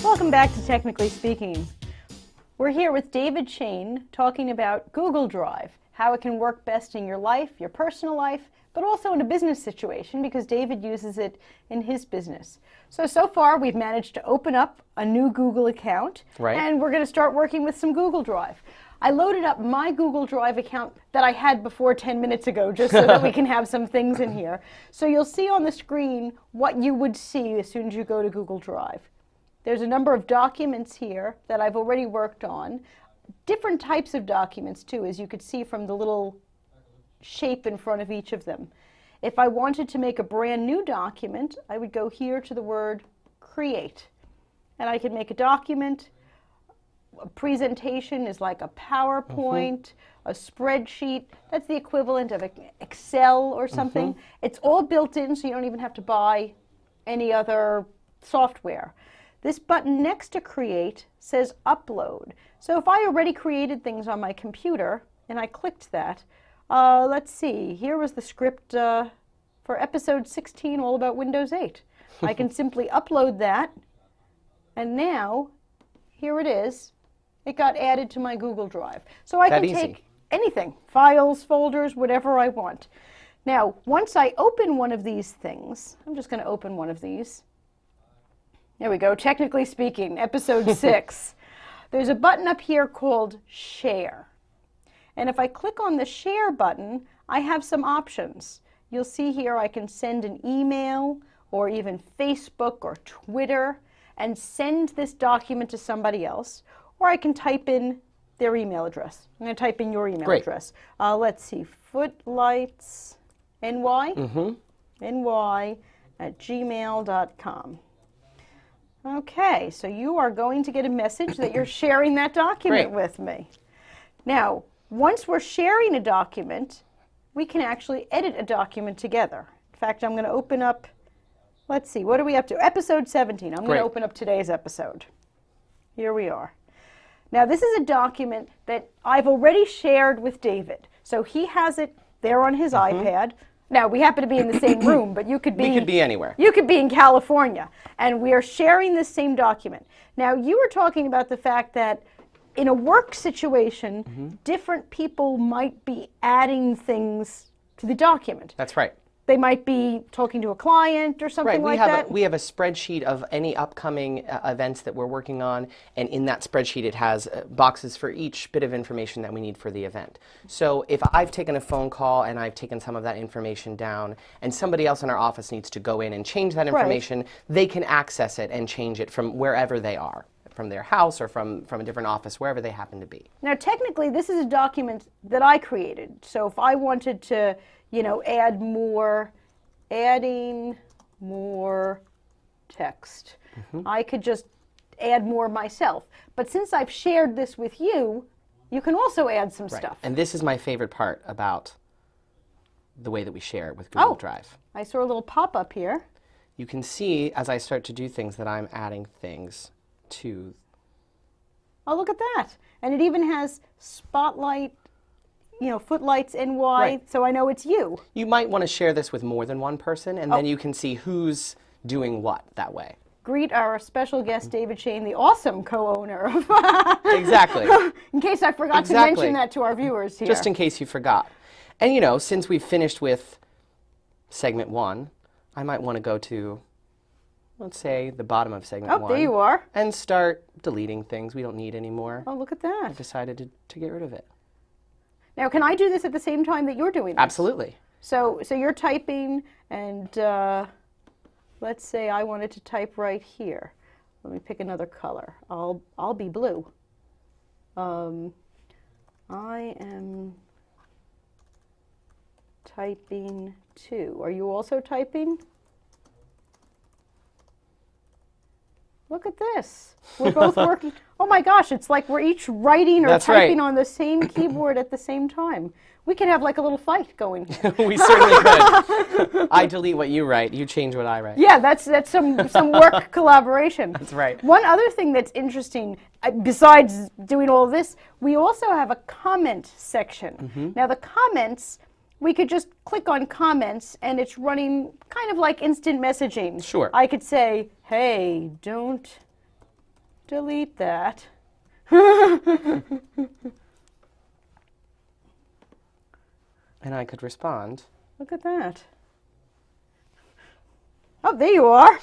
Welcome back to Technically Speaking. We're here with David Cheyne talking about Google Drive, how it can work best in your life, your personal life, but also in a business situation because David uses it in his business. So far we've managed to open up a new Google account, and we're going to start working with some Google Drive. I loaded up my Google Drive account that I had before 10 minutes ago just so that we can have some things in here. So you'll see on the screen what you would see as soon as you go to Google Drive. There's a number of documents here that I've already worked on. Different types of documents too, as you could see from the little shape in front of each of them. If I wanted to make a brand new document, I would go here to the word Create. And I could make a document. A presentation is like a PowerPoint, a spreadsheet. That's the equivalent of Excel or something. It's all built in, so you don't even have to buy any other software. This button next to Create says Upload. So if I already created things on my computer and I clicked that, let's see, here was the script for episode 16 all about Windows 8. I can simply upload that, and now here it is. It got added to my Google Drive. So I can take anything, files, folders, whatever I want. Now, once I open one of these things, I'm just going to open one of these. There we go, Technically Speaking, episode 6. There's a button up here called Share. And if I click on the Share button, I have some options. You'll see here I can send an email or even Facebook or Twitter and send this document to somebody else. Or I can type in their email address. I'm going to type in your email address. Let's see, footlightsny, ny@gmail.com. Okay, so you are going to get a message that you're sharing that document with me. Now, once we're sharing a document, we can actually edit a document together. In fact, I'm going to open up, let's see, what are we up to? Episode 17. I'm going to open up today's episode. Here we are. Now, this is a document that I've already shared with David. So he has it there on his iPad. Now, we happen to be in the same room, but you could be... We could be anywhere. You could be in California, and we are sharing this same document. Now, you were talking about the fact that in a work situation, different people might be adding things to the document. That's right. They might be talking to a client or something like that. We have a spreadsheet of any upcoming events that we're working on, and in that spreadsheet it has boxes for each bit of information that we need for the event. So if I've taken a phone call and I've taken some of that information down, and somebody else in our office needs to go in and change that information, they can access it and change it from wherever they are, from their house or from a different office, wherever they happen to be. Now, technically, this is a document that I created. So if I wanted to, you know, adding more text. I could just add more myself. But since I've shared this with you, you can also add some stuff. And this is my favorite part about the way that we share with Google Drive. I saw a little pop-up here. You can see as I start to do things that I'm adding things to. Oh, look at that. And it even has Spotlight, you know, Footlights NY, so I know it's you. You might want to share this with more than one person, and then you can see who's doing what that way. Greet our special guest, David Cheyne, the awesome co-owner of... Exactly. In case I forgot to mention that to our viewers here. Just in case you forgot. And you know, since we've finished with segment 1, I might want to go to, let's say, the bottom of segment 1. Oh, there you are. And start deleting things we don't need anymore. Oh, look at that. I've decided to get rid of it. Now, can I do this at the same time that you're doing this? Absolutely. So you're typing, and let's say I wanted to type right here. Let me pick another color. I'll be blue. I am typing 2. Are you also typing? Look at this. We're both working. Oh my gosh, it's like we're each writing or typing on the same keyboard at the same time. We could have like a little fight going. We certainly could. I delete what you write, you change what I write. Yeah, that's some work collaboration. That's right. One other thing that's interesting, besides doing all this, we also have a comment section. Now the comments, we could just click on comments and it's running kind of like instant messaging. Sure. I could say, hey, don't delete that. And I could respond. Look at that. Oh, there you are.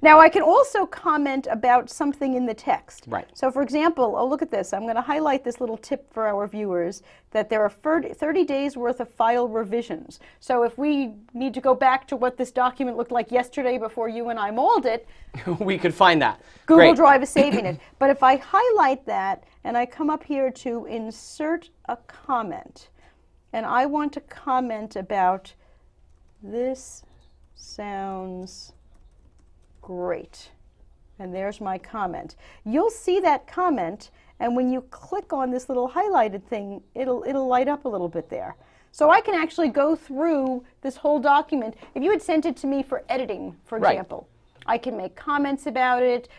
Now I can also comment about something in the text. Right. So for example, oh look at this. I'm going to highlight this little tip for our viewers that there are 30 days worth of file revisions. So if we need to go back to what this document looked like yesterday before you and I mauled it, We could find that. Google Great. Drive is saving it. But if I highlight that and I come up here to insert a comment, and I want to comment about this sounds great. And there's my comment. You'll see that comment, and when you click on this little highlighted thing, it'll light up a little bit there. So I can actually go through this whole document. If you had sent it to me for editing, for Right. example, I can make comments about it.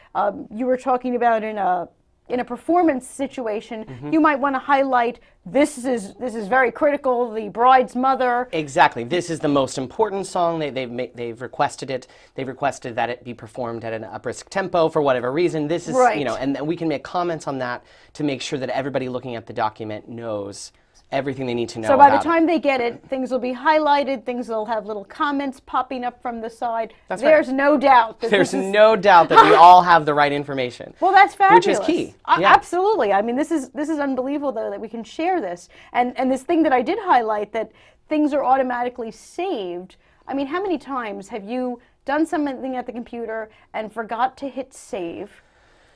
You were talking about in a performance situation, you might want to highlight this is very critical. The bride's mother. Exactly. This is the most important song. They've requested it. They've requested that it be performed at a brisk tempo for whatever reason. This is, Right. you know, and we can make comments on that to make sure that everybody looking at the document knows everything they need to know So by the about it. time they get it, things will be highlighted. Things will have little comments popping up from the side. That's There's right. no doubt that There's this is, no doubt that we all have the right information. well, that's fabulous. Which is key. Yeah. Absolutely. I mean, this is unbelievable though that we can share this. And this thing that I did highlight, that things are automatically saved. I mean, how many times have you done something at the computer and forgot to hit save,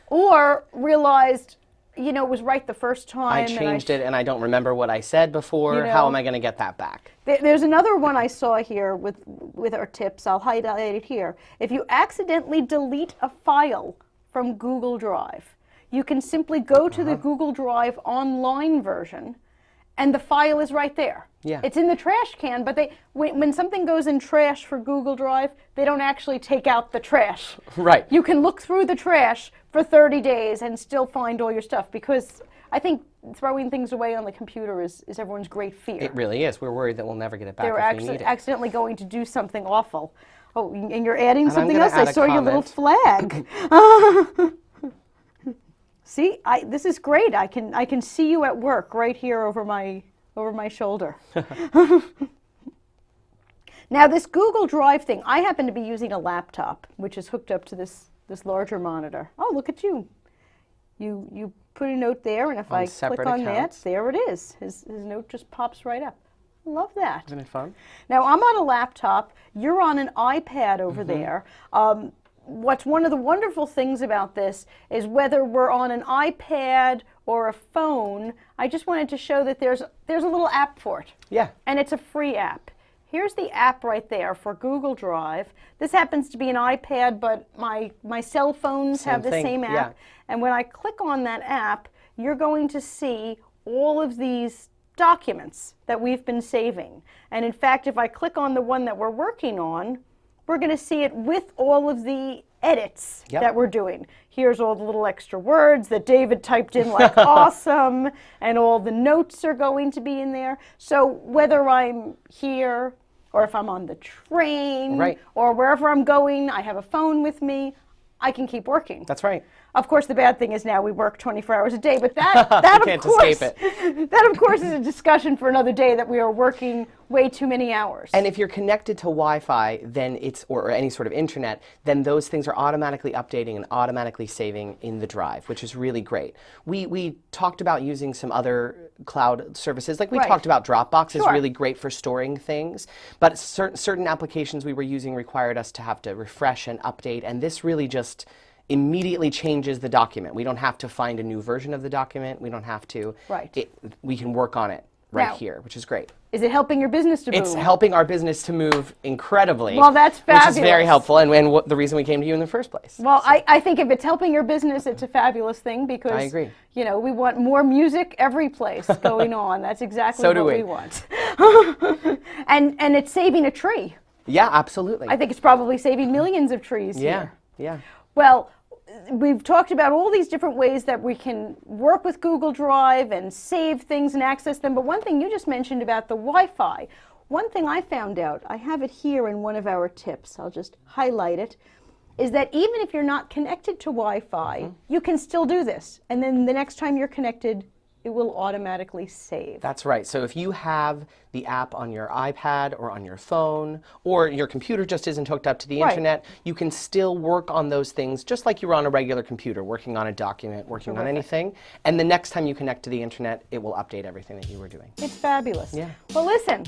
or realized, you know, it was right the first time? I changed it and I don't remember what I said before. You know, How am I going to get that back? There's another one I saw here with our tips. I'll highlight it here. If you accidentally delete a file from Google Drive, you can simply go to the Google Drive online version, and the file is right there. Yeah. It's in the trash can, but when something goes in trash for Google Drive, they don't actually take out the trash. Right. You can look through the trash for 30 days and still find all your stuff, because I think throwing things away on the computer is everyone's great fear. It really is. We're worried that we'll never get it back They're if we need it. accidentally going to do something awful. Oh, and you're adding And I'm something gonna else? I add a saw your little comment. flag. See, this is great. I can see you at work right here over my shoulder. Now this Google Drive thing, I happen to be using a laptop which is hooked up to this larger monitor. Oh, look at you. You put a note there, and if On I separate click on accounts. that, there it is. His note just pops right up. Love that. Isn't it fun? Now I'm on a laptop. You're on an iPad over Mm-hmm. there. What's one of the wonderful things about this is whether we're on an iPad or a phone, I just wanted to show that there's a little app for it. Yeah. And it's a free app. Here's the app right there for Google Drive. This happens to be an iPad, but my cell phones Same have the thing, same app. yeah. And when I click on that app, you're going to see all of these documents that we've been saving. And in fact, if I click on the one that we're working on, we're going to see it with all of the edits Yep. that we're doing. Here's all the little extra words that David typed in like awesome, and all the notes are going to be in there. So whether I'm here or if I'm on the train Right. or wherever I'm going, I have a phone with me, I can keep working. That's right. Of course, the bad thing is now we work 24 hours a day, but that of can't course, escape that of course is a discussion for another day, that we are working way too many hours. And if you're connected to Wi-Fi, then or any sort of internet, then those things are automatically updating and automatically saving in the drive, which is really great. We talked about using some other cloud services, like we Right. talked about Dropbox is Sure. really great for storing things, but certain applications we were using required us to have to refresh and update, and this really just immediately changes the document. We don't have to find a new version of the document. We don't have to. Right. We can work on it right Now, here, which is great. Is it helping your business to It's boom? helping our business to move incredibly. Well, that's Which is very fabulous. helpful, and the reason we came to you in the first place. Well, I think if it's helping your business, it's a fabulous thing, because I agree. you know, we want more music every place going on. That's exactly So what do we. want. and it's saving a tree. Yeah, absolutely. I think it's probably saving millions of trees yeah, here. yeah. Well, we've talked about all these different ways that we can work with Google Drive and save things and access them, but one thing you just mentioned about the Wi-Fi, one thing I found out, I have it here in one of our tips, I'll just highlight it. is that even if you're not connected to Wi-Fi, you can still do this. And then the next time you're connected, it will automatically save. That's right. So if you have the app on your iPad or on your phone, or your computer just isn't hooked up to the internet, you can still work on those things just like you were on a regular computer, working on a document, working on anything. And the next time you connect to the internet, it will update everything that you were doing. It's fabulous. Yeah. Well, listen,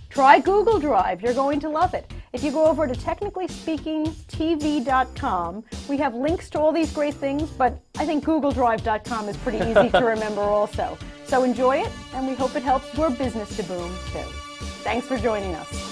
try Google Drive. You're going to love it. If you go over to technicallyspeakingtv.com, we have links to all these great things, but I think googledrive.com is pretty easy to remember also. So enjoy it, and we hope it helps your business to boom too. Thanks for joining us.